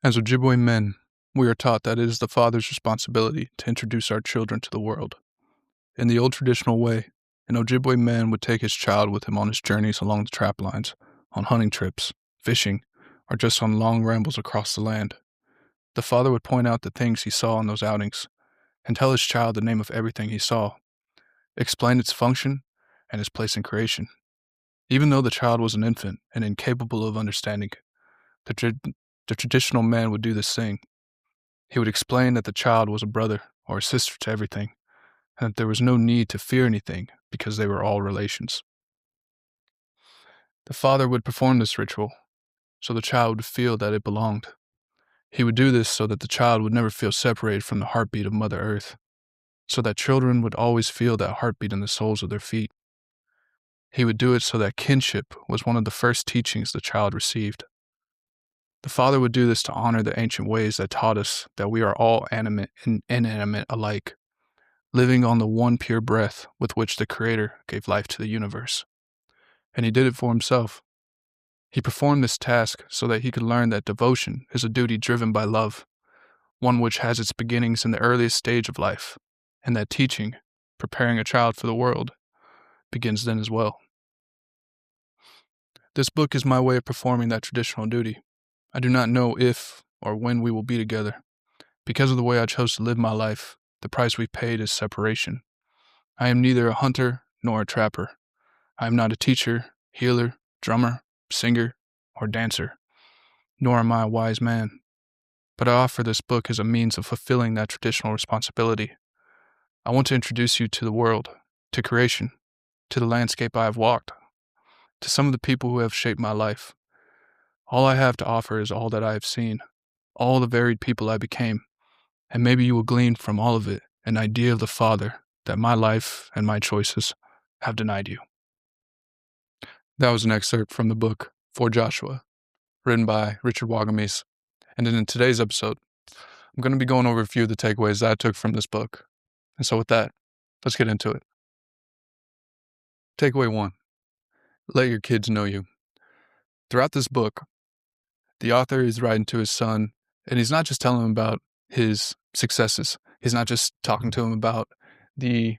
As Ojibwe men, we are taught that it is the father's responsibility to introduce our children to the world. In the old traditional way, an Ojibwe man would take his child with him on his journeys along the trap lines, on hunting trips, fishing, or just on long rambles across the land. The father would point out the things he saw on those outings and tell his child the name of everything he saw, explain its function and its place in creation. Even though the child was an infant and incapable of understanding, the traditional man would do this thing. He would explain that the child was a brother or a sister to everything, and that there was no need to fear anything because they were all relations. The father would perform this ritual so the child would feel that it belonged. He would do this so that the child would never feel separated from the heartbeat of Mother Earth, so that children would always feel that heartbeat in the soles of their feet. He would do it so that kinship was one of the first teachings the child received. The father would do this to honor the ancient ways that taught us that we are all animate and inanimate alike, living on the one pure breath with which the Creator gave life to the universe. And he did it for himself. He performed this task so that he could learn that devotion is a duty driven by love, one which has its beginnings in the earliest stage of life, and that teaching, preparing a child for the world, begins then as well. This book is my way of performing that traditional duty. I do not know if or when we will be together. Because of the way I chose to live my life, the price we've paid is separation. I am neither a hunter nor a trapper. I am not a teacher, healer, drummer, singer, or dancer, nor am I a wise man. But I offer this book as a means of fulfilling that traditional responsibility. I want to introduce you to the world, to creation, to the landscape I have walked, to some of the people who have shaped my life. All I have to offer is all that I have seen, all the varied people I became, and maybe you will glean from all of it an idea of the Father that my life and my choices have denied you. That was an excerpt from the book For Joshua, written by Richard Wagamese. And then in today's episode, I'm going to be going over a few of the takeaways that I took from this book. And so with that, let's get into it. Takeaway 1. Let your kids know you. Throughout this book, the author is writing to his son, and he's not just telling him about his successes. He's not just talking to him about the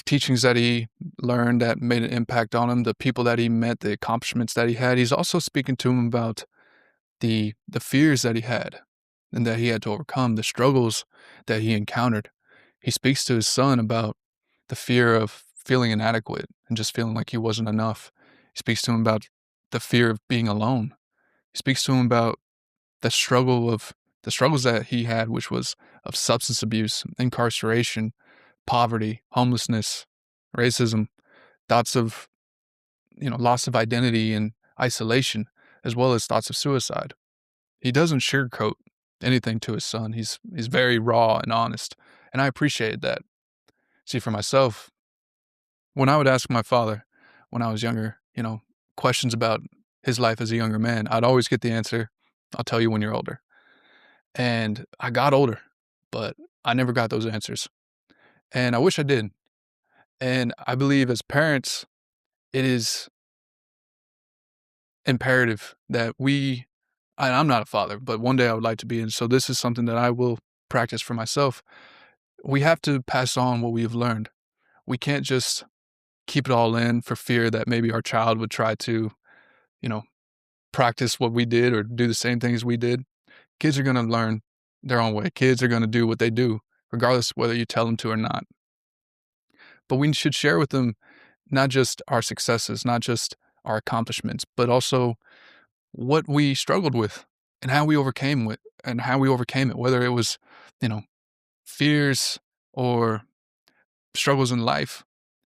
teachings that he learned that made an impact on him, the people that he met, the accomplishments that he had. He's also speaking to him about the fears that he had and that he had to overcome, the struggles that he encountered. He speaks to his son about the fear of feeling inadequate and just feeling like he wasn't enough. He speaks to him about the fear of being alone. He speaks to him about the struggles that he had, which was of substance abuse, incarceration, poverty, homelessness, racism, thoughts of, loss of identity and isolation, as well as thoughts of suicide. He doesn't sugarcoat anything to his son. He's very raw and honest, and I appreciated that. See, for myself, when I would ask my father when I was younger, questions about his life as a younger man, I'd always get the answer, "I'll tell you when you're older." And I got older, but I never got those answers. And I wish I did. And I believe as parents, it is imperative that I'm not a father, but one day I would like to be. And so this is something that I will practice for myself. We have to pass on what we have learned. We can't just keep it all in for fear that maybe our child would try to, practice what we did or do the same thing as we did. Kids are going to learn their own way. Kids are going to do what they do, regardless of whether you tell them to or not. But we should share with them not just our successes, not just our accomplishments, but also what we struggled with and how we overcame it, whether it was, fears or struggles in life.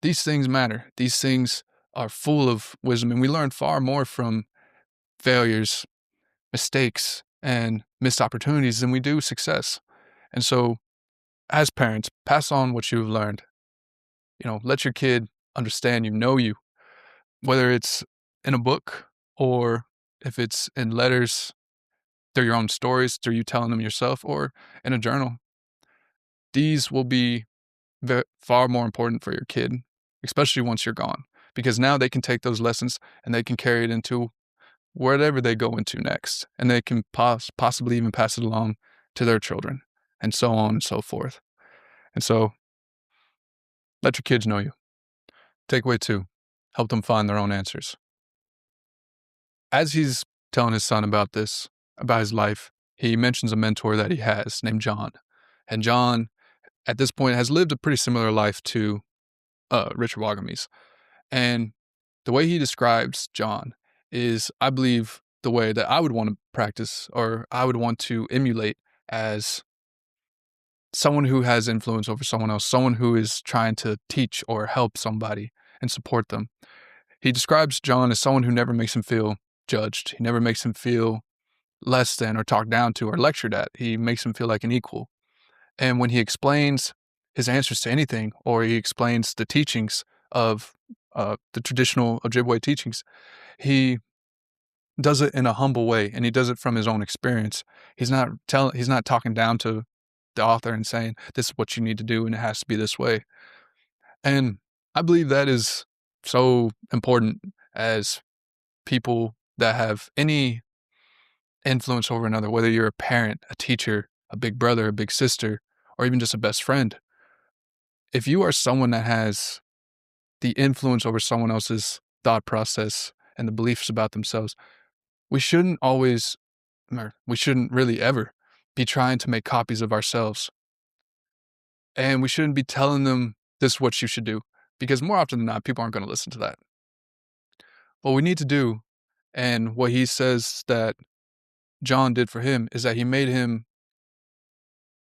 These things matter. These things are full of wisdom, and we learn far more from failures, mistakes, and missed opportunities than we do success. And so, as parents, pass on what you've learned. Let your kid understand you, whether it's in a book or if it's in letters, through your own stories, through you telling them yourself, or in a journal. These will be far more important for your kid, especially once you're gone, because now they can take those lessons and they can carry it into whatever they go into next, and they can possibly even pass it along to their children, and so on and so forth. And so, let your kids know you. Takeaway 2, help them find their own answers. As he's telling his son about this, about his life, he mentions a mentor that he has named John. And John, at this point, has lived a pretty similar life to Richard Wagamese. And the way he describes John is, I believe, the way that I would want to practice, or I would want to emulate as someone who has influence over someone else, someone who is trying to teach or help somebody and support them. He describes John as someone who never makes him feel judged. He never makes him feel less than or talked down to or lectured at. He makes him feel like an equal. And when he explains his answers to anything, or he explains the teachings of the traditional Ojibwe teachings, he does it in a humble way, and he does it from his own experience. He's not talking down to the author and saying, this is what you need to do and it has to be this way. And I believe that is so important as people that have any influence over another, whether you're a parent, a teacher, a big brother, a big sister, or even just a best friend. If you are someone that has the influence over someone else's thought process and the beliefs about themselves, we shouldn't always, or we shouldn't really ever be trying to make copies of ourselves. And we shouldn't be telling them this is what you should do, because more often than not, people aren't going to listen to that. What we need to do, and what he says that John did for him, is that he made him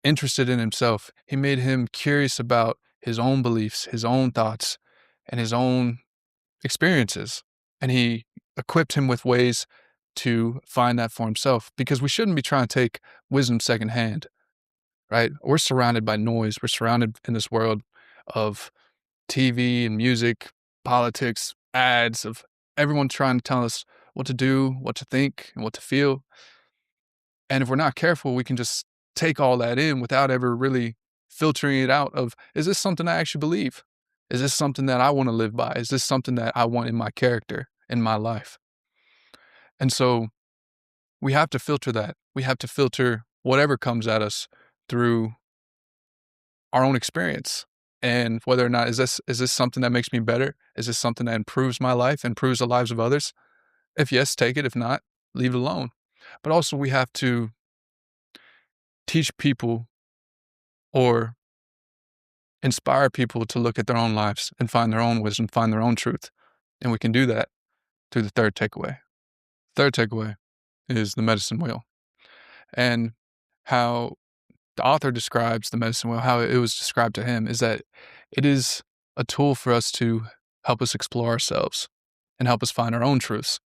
interested in himself. He made him curious about his own beliefs, his own thoughts, and his own experiences. And he equipped him with ways to find that for himself, because we shouldn't be trying to take wisdom secondhand, right? We're surrounded by noise. We're surrounded in this world of TV and music, politics, ads, of everyone trying to tell us what to do, what to think, and what to feel. And if we're not careful, we can just take all that in without ever really filtering it out of, is this something I actually believe? Is this something that I want to live by? Is this something that I want in my character, in my life? And so we have to filter that. We have to filter whatever comes at us through our own experience. And whether or not, is this something that makes me better? Is this something that improves my life, improves the lives of others? If yes, take it. If not, leave it alone. But also we have to teach people or inspire people to look at their own lives and find their own wisdom, find their own truth. And we can do that through the third takeaway. Third takeaway is the medicine wheel, and how the author describes the medicine wheel, how it was described to him, is that it is a tool for us to help us explore ourselves and help us find our own truths.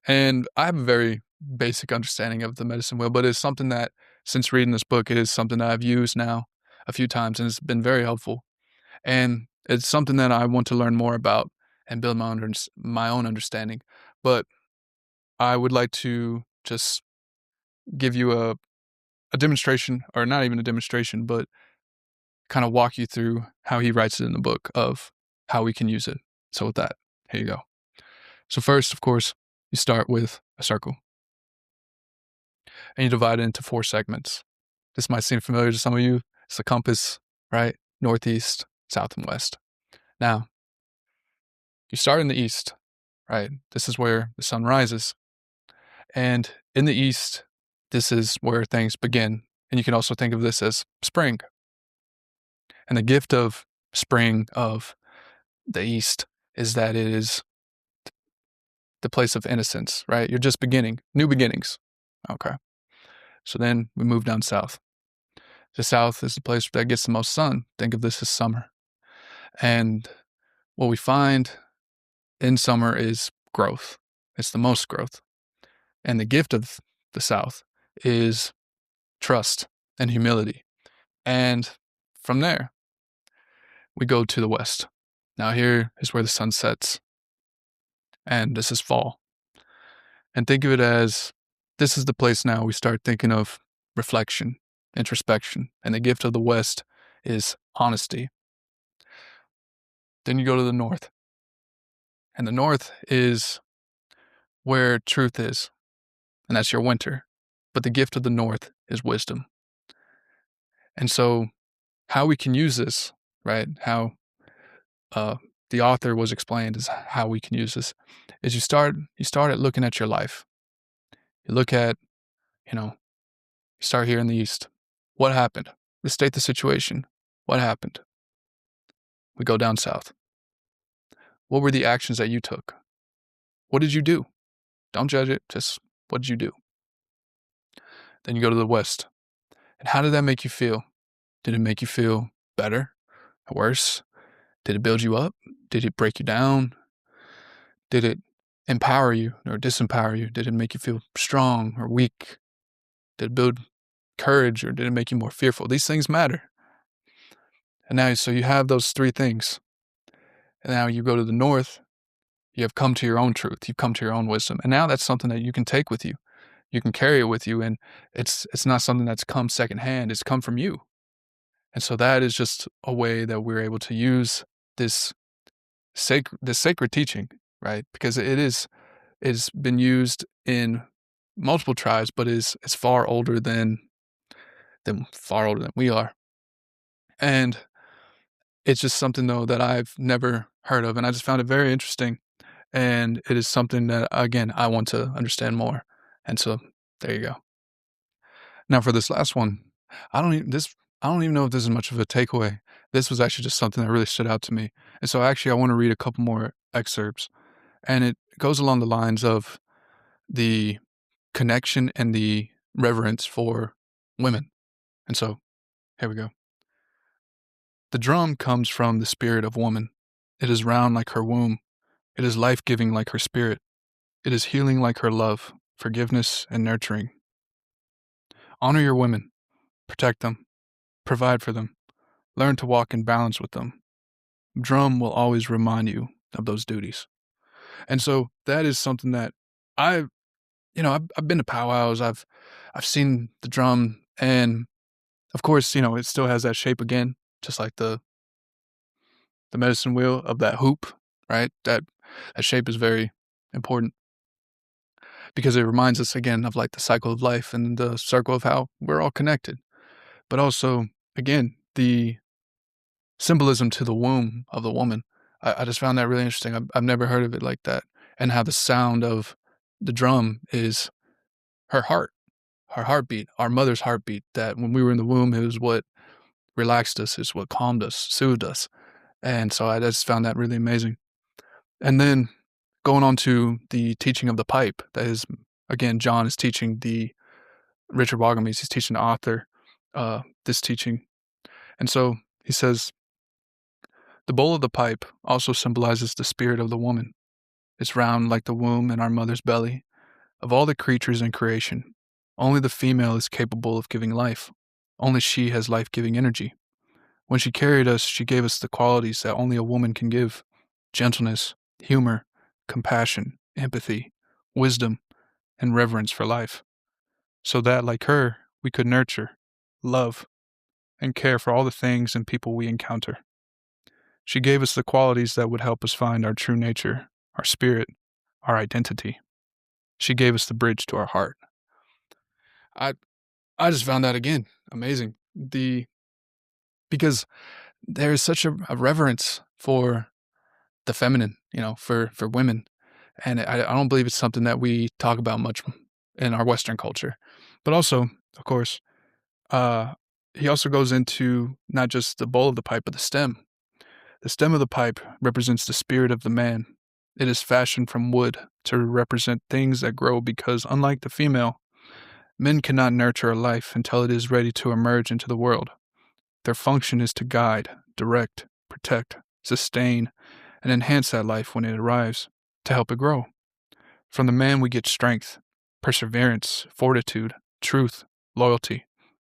And I have a very basic understanding of the medicine wheel, but it's something that, since reading this book, it is something that I've used now a few times, and it's been very helpful. And it's something that I want to learn more about and build my own understanding. But I would like to just give you a demonstration, or not even a demonstration, but kind of walk you through how he writes it in the book of how we can use it. So with that, here you go. So first, of course, you start with a circle and you divide it into 4 segments. This might seem familiar to some of you. It's the compass, right? Northeast, south, and west. Now, you start in the east, right? This is where the sun rises. And in the east, this is where things begin. And you can also think of this as spring. And the gift of spring, of the east, is that it is the place of innocence, right? You're just beginning, new beginnings. Okay. So then we move down south. The south is the place that gets the most sun. Think of this as summer. And what we find in summer is growth. It's the most growth. And the gift of the south is trust and humility. And from there, we go to the west. Now here is where the sun sets. And this is fall. And think of it as, this is the place now we start thinking of reflection, introspection. And the gift of the west is honesty. Then you go to the north. And the north is where truth is, and that's your winter. But the gift of the north is wisdom. And so, how we can use this, right? How uh, the author was explained is how we can use this is you start at looking at your life. You look at, you know, you start here in the east. What happened? We state the situation. What happened? We go down south. What were the actions that you took? What did you do? Don't judge it. Just what did you do? Then you go to the west. And how did that make you feel? Did it make you feel better or worse? Did it build you up? Did it break you down? Did it empower you or disempower you? Did it make you feel strong or weak? Did it build courage or did it make you more fearful? These things matter. And now, so you have those three things. And now you go to the north, you have come to your own truth, you've come to your own wisdom. And now that's something that you can take with you. You can carry it with you. And it's not something that's come secondhand, it's come from you. And so that is just a way that we're able to use this sacred teaching, right? Because it's been used in multiple tribes, but is far older than we are. And it's just something though that I've never heard of, and I just found it very interesting. And it is something that again I want to understand more. And so there you go. Now for this last one, I don't even know if this is much of a takeaway. This was actually just something that really stood out to me. And so actually I want to read a couple more excerpts. And it goes along the lines of the connection and the reverence for women. And so here we go. The drum comes from the spirit of woman. It is round like her womb. It is life-giving like her spirit. It is healing like her love, forgiveness, and nurturing. Honor your women. Protect them. Provide for them. Learn to walk in balance with them. Drum will always remind you of those duties. And so that is something that I've been to powwows. I've seen the drum, and of course, it still has that shape again, just like the medicine wheel of that hoop, right? That shape is very important because it reminds us again of like the cycle of life and the circle of how we're all connected. But also, again, the symbolism to the womb of the woman. I just found that really interesting. I've never heard of it like that. And how the sound of the drum is her heart, her heartbeat, our mother's heartbeat, that when we were in the womb, it was what relaxed us, is what calmed us, soothed us. And so I just found that really amazing. And then going on to the teaching of the pipe, that is, again, John is teaching Richard Wagamese, he's teaching the author this teaching. And so he says, the bowl of the pipe also symbolizes the spirit of the woman. It's round like the womb in our mother's belly. Of all the creatures in creation, only the female is capable of giving life. Only she has life-giving energy. When she carried us, she gave us the qualities that only a woman can give: gentleness, humor, compassion, empathy, wisdom, and reverence for life. So that, like her, we could nurture, love, and care for all the things and people we encounter. She gave us the qualities that would help us find our true nature, our spirit, our identity. She gave us the bridge to our heart. I just found that again amazing. Because there is such a reverence for the feminine, for women, and I don't believe it's something that we talk about much in our Western culture. But also, of course, he also goes into not just the bowl of the pipe, but the stem. The stem of the pipe represents the spirit of the man. It is fashioned from wood to represent things that grow because, unlike the female, men cannot nurture a life until it is ready to emerge into the world. Their function is to guide, direct, protect, sustain, and enhance that life when it arrives, to help it grow. From the man we get strength, perseverance, fortitude, truth, loyalty,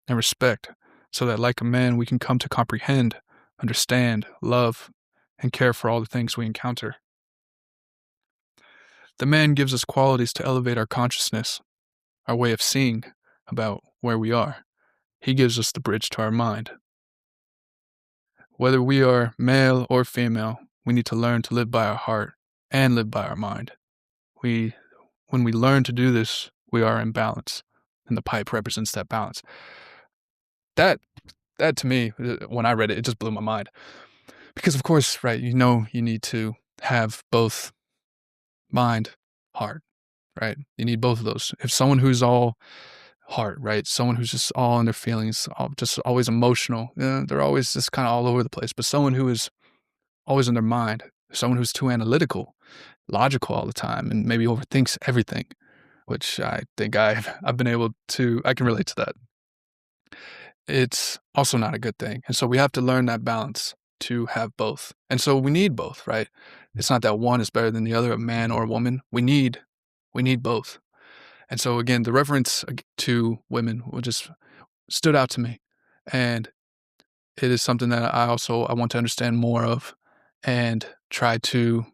and respect, so that like a man we can come to comprehend, understand, love, and care for all the things we encounter. The man gives us qualities to elevate our consciousness, our way of seeing about where we are. He gives us the bridge to our mind. Whether we are male or female, we need to learn to live by our heart and live by our mind. We when we learn to do this, we are in balance, and the pipe represents that balance. That that to me, when I read it, it just blew my mind. Because of course, right, you know you need to have both mind, heart, right? You need both of those. If someone who's all heart, right? Someone who's just all in their feelings, just always emotional, they're always just kind of all over the place. But someone who is always in their mind, someone who's too analytical, logical all the time, and maybe overthinks everything, which I think I've been able to, I can relate to that. It's also not a good thing. And so we have to learn that balance to have both. And so we need both, right? It's not that one is better than the other, a man or a woman. We need both. And so again, the reference to women just stood out to me. And it is something that I want to understand more of and try to,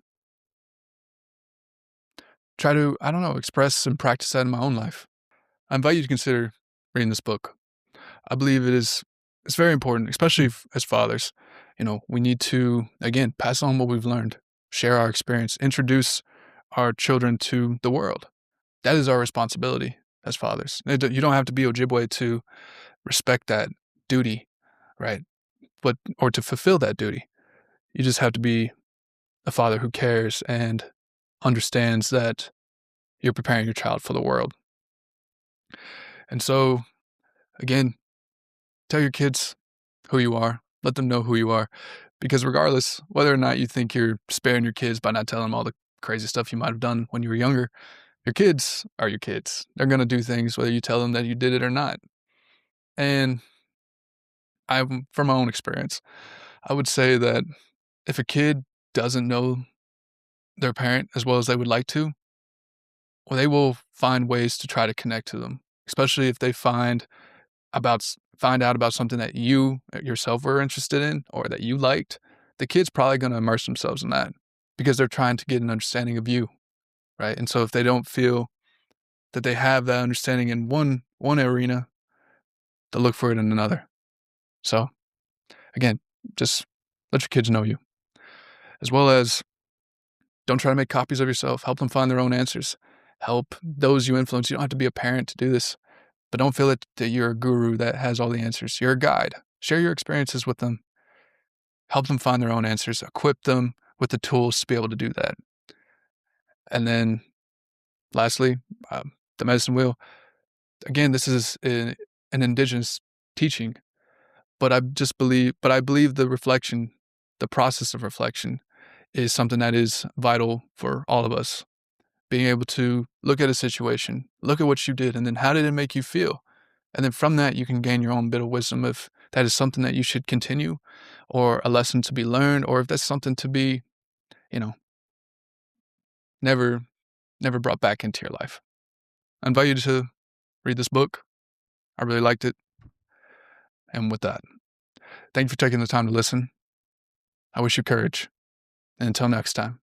I don't know, express and practice that in my own life. I invite you to consider reading this book. I believe it's very important, especially as fathers. We need to, again, pass on what we've learned, share our experience, introduce our children to the world. That is our responsibility as fathers. You don't have to be Ojibwe to respect that duty, right? Or to fulfill that duty. You just have to be a father who cares and understands that you're preparing your child for the world. And so, again, tell your kids who you are. Let them know who you are. Because regardless, whether or not you think you're sparing your kids by not telling them all the crazy stuff you might have done when you were younger, your kids are your kids. They're going to do things whether you tell them that you did it or not. And from my own experience, I would say that if a kid doesn't know their parent as well as they would like to, well, they will find ways to try to connect to them, especially if they find out about something that you yourself were interested in or that you liked. The kid's probably going to immerse themselves in that because they're trying to get an understanding of you, right? And so if they don't feel that they have that understanding in one arena, they'll look for it in another. So again, just let your kids know you, as well as don't try to make copies of yourself. Help them find their own answers. Help those you influence. You don't have to be a parent to do this, but don't feel that you're a guru that has all the answers. You're a guide. Share your experiences with them. Help them find their own answers. Equip them with the tools to be able to do that. And then lastly, the medicine wheel. Again, this is an Indigenous teaching, but I believe the process of reflection is something that is vital for all of us. Being able to look at a situation, look at what you did, and then how did it make you feel? And then from that, you can gain your own bit of wisdom if that is something that you should continue or a lesson to be learned, or if that's something to be, you know, never, never brought back into your life. I invite you to read this book. I really liked it. And with that, thank you for taking the time to listen. I wish you courage. And until next time.